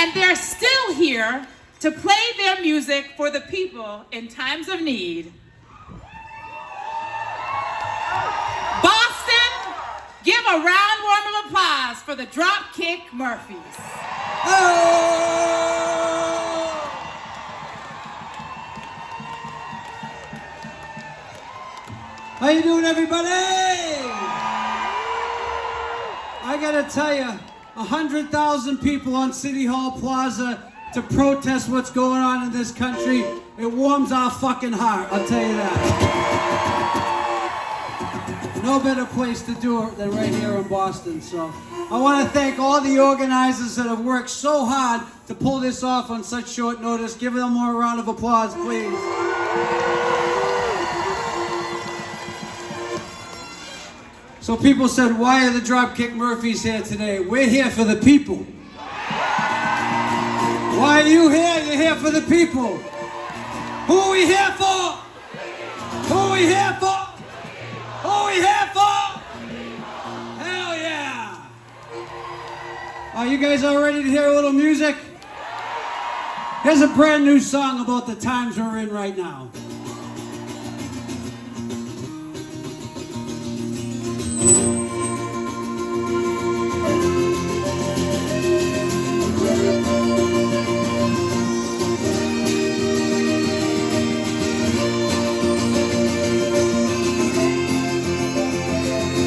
and they're still here to play their music for the people in times of need. Boston, give a round warm of applause for the Dropkick Murphys. Oh! How you doing, everybody? I gotta tell you, 100,000 people on City Hall Plaza to protest what's going on in this country. It warms our fucking heart, I'll tell you that. No better place to do it than right here in Boston. So I want to thank all the organizers that have worked so hard to pull this off on such short notice. Give them more round of applause, please. So people said, why are the Dropkick Murphys here today? We're here for the people. Why are you here? You're here for the people. Who are we here for? Who are we here for? Who are we here for? Hell yeah! Are you guys all ready to hear a little music? Here's a brand new song about the times we're in right now.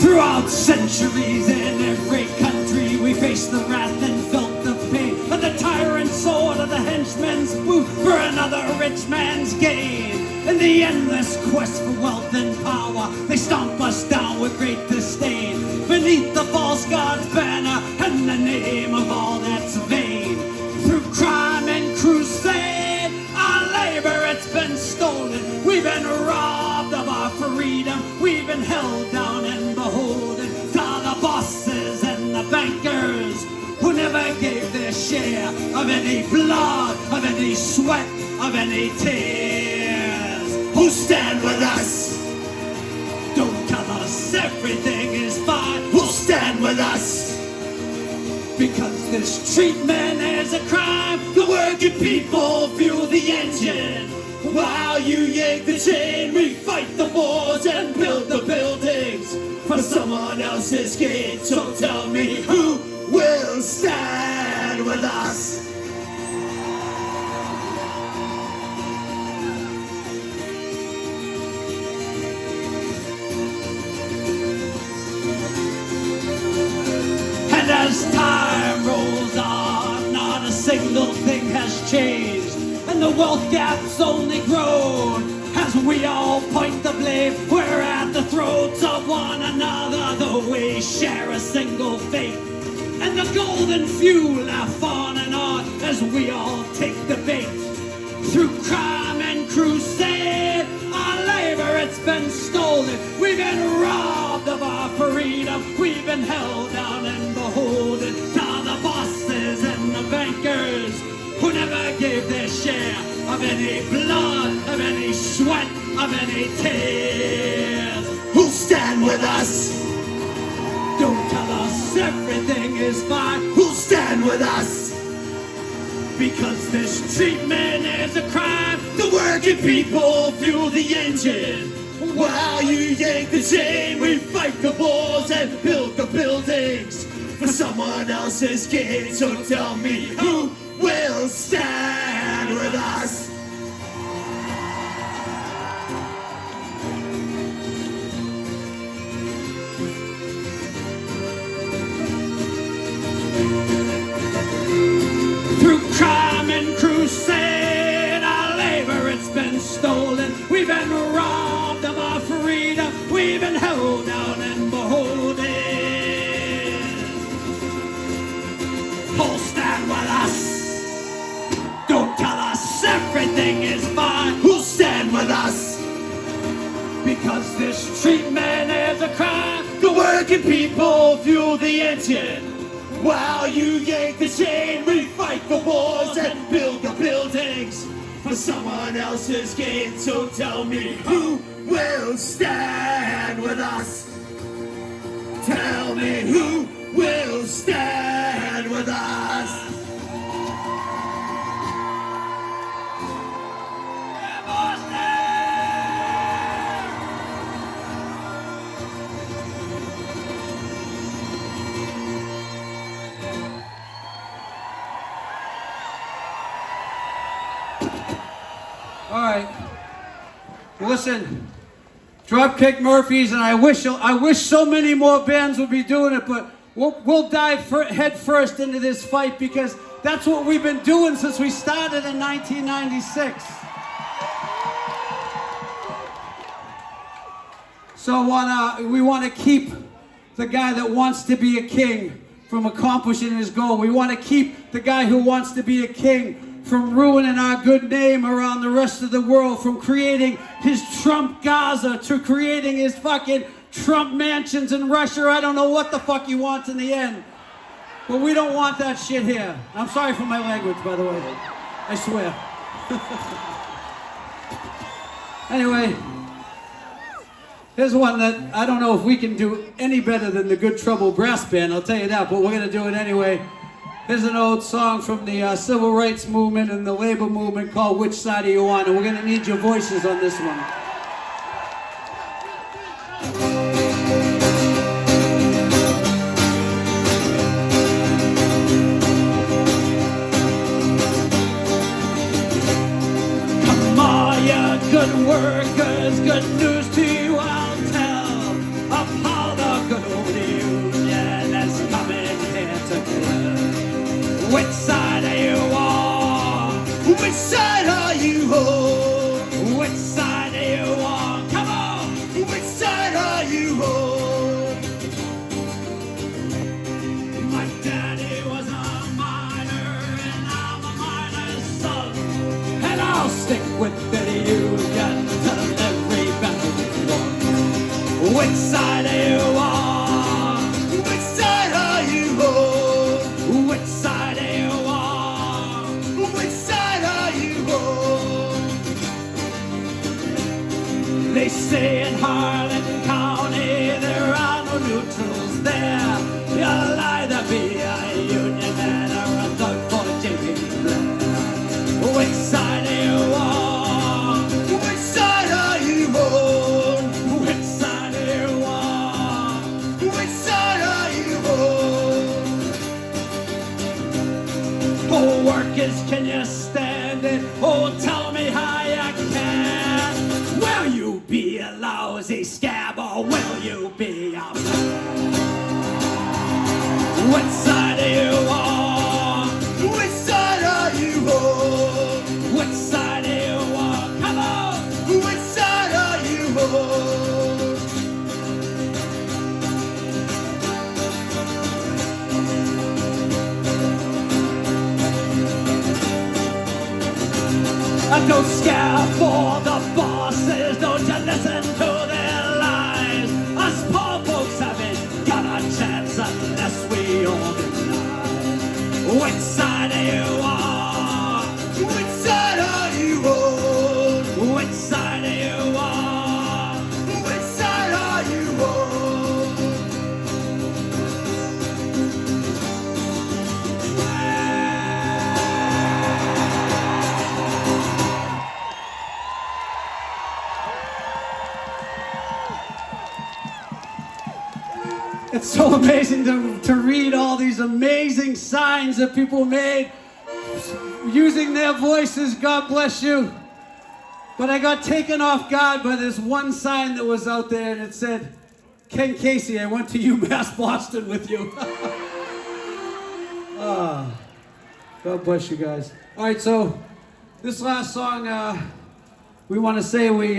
Throughout centuries in every country we faced the wrath and felt the pain of the tyrant's sword of the henchman's boot for another rich man's gain. In the endless quest for wealth and power, they stomp us down with great disdain beneath the false god's banner and the name of all that's vain. Through crime and crusade, our labor it's been stolen. We've been robbed of our freedom. We've been held down and beholden to the bosses and the bankers who never gave their share of any blood, of any sweat, of any tears. Who stand with us? Don't tell us everything is fine. Who'll stand with us? Because this treatment is a crime. The working people fuel the engine. While you yank the chain, we fight the wars and build the buildings for someone else's gain. So tell me, who will stand with us? And as time rolls on, not a single thing has changed. And the wealth gap's only grown as we all point the blame. We're at the throats of one another, though we share a single fate. And the golden few laugh on and on as we all take the bait. Through crime and crusade, our labor it's been stolen. We've been robbed of our freedom. We've been held down and beholden to the bosses and the bankers who never gave their share of any blood, of any sweat, of any tears. Who'll stand with us? Don't tell us everything is fine. Who'll stand with us? Because this treatment is a crime. The working people fuel the engine. While you yank the chain, we fight the wars and build the buildings for someone else's gain. So tell me, who will stand with us? Through crime and crusade, our labor it's been stolen. We've been robbed of our freedom. We've been held down and beholden. Who'll stand with us? Don't tell us everything is fine. Who'll stand with us? Because this treatment is a crime. The working people fuel the engine. While you yank the chain, we fight the wars and build the buildings for someone else's gain. So tell me, who will stand with us? Tell me, who will stand with us? All right. Listen, Dropkick Murphys, and I wish so many more bands would be doing it, but we'll dive head first into this fight because that's what we've been doing since we started in 1996. So we want to keep the guy that wants to be a king from accomplishing his goal. We want to keep the guy who wants to be a king from ruining our good name around the rest of the world, from creating his Trump Gaza to creating his fucking Trump mansions in Russia. I don't know what the fuck he wants in the end. But we don't want that shit here. I'm sorry for my language, by the way. I swear. Anyway, here's one that I don't know if we can do any better than the Good Trouble Brass Band, I'll tell you that, but we're going to do it anyway. Here's an old song from the civil rights movement and the labor movement called Which Side Are You On? And we're going to need your voices on this one. Come on, you good workers, good news to you I'll tell of how the good old union is coming here together. Which side are you on? Which side are you on? Which side are you on? Come on! Which side are you on? My daddy was a miner and I'm a miner's son. And I'll stick with the union till every battle is won. Which side are you on? Which side are you on? Which side are you on? Which side are you on? They say in Harlan County there are no neutrals there. You'll either be a Union man or a thug for J.P. Blair. Which side are you on? Which side are you on? Which side are you on? Which side are you on? Oh, workers, can you stand it? Oh, tell me how you can. Will you be a lousy scab or will you be a man? Which side are you on? Which side are you on? Which side are you on? Come on! Which side are you on? Don't scare for the bosses, don't you listen to their lies. Us poor folks haven't got a chance unless we organize. Which side are you on? Which side are you on? Which side are you on? Which side are you on? It's so amazing to read all these amazing signs that people made using their voices. God bless you. But I got taken off guard by this one sign that was out there and it said, Ken Casey, I went to UMass Boston with you. Oh, God bless you guys. All right, so this last song, we want to say we've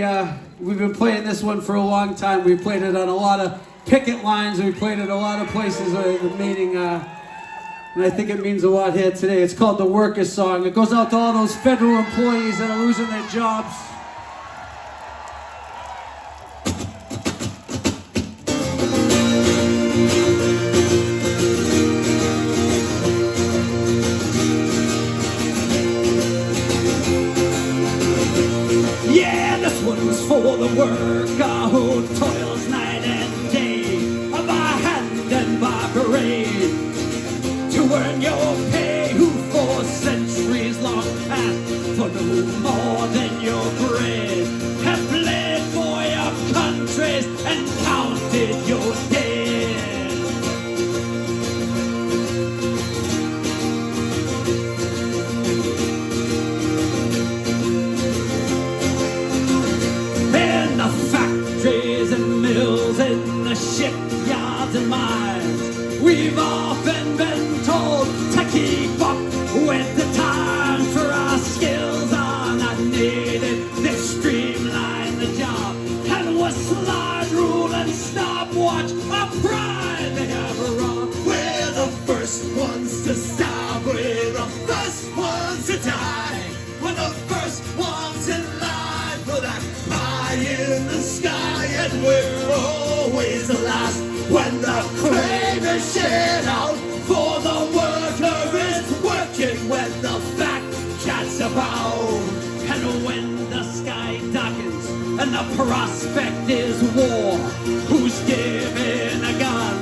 been playing this one for a long time. We played it on a lot of picket lines. We played it a lot of places, the meeting, and I think it means a lot here today. It's called the Workers' Song. It goes out to all those federal employees that are losing their jobs. Yeah, this one's for the worker who toils night and day, by hand and by parade, to earn your pay, who for centuries long past, for no more than your and we're always the last. When the cream is shared out, for the worker is working when the fat cat's about. And when the sky darkens and the prospect is war, who's given a gun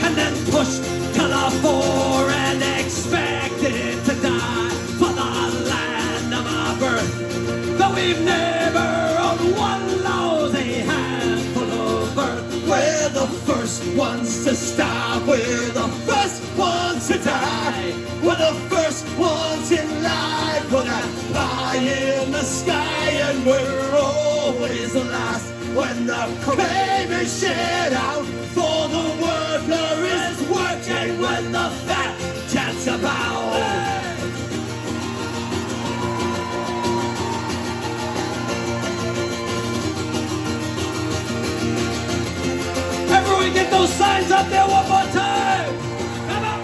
and then pushed to the fore and expected to die for the land of our birth? Though we've never owned one lousy handful of earth. We're the first ones to starve, we're the first ones to die. We're the first ones in line for that pie in the sky, and we're always the last when the cream is shared out. For the worker is working when the fat cat's about. Everyone get those signs up there one more time. Come on.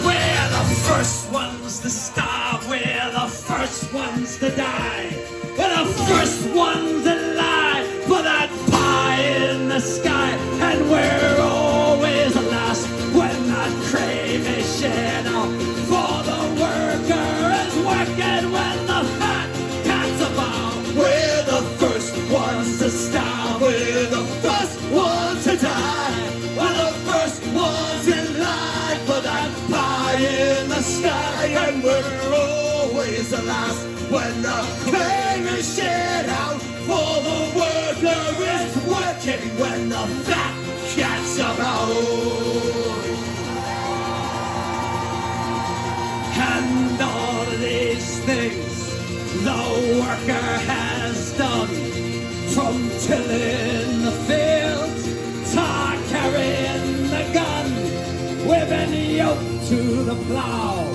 We're the first ones to starve. We're the first ones to die. We're the first ones alive for that pie in the sky. And we're always the last when that cream is shared out. For the worker is working when the fat cat's about. We're the first ones to starve. We're the first ones to die. We're the first ones in line for that pie in the sky. And we're always the last when the cream is shared out. For the worker is working when the fat cat's about. And all of these things the worker has done, from tilling the fields to carrying the gun. We've been yoked to the plow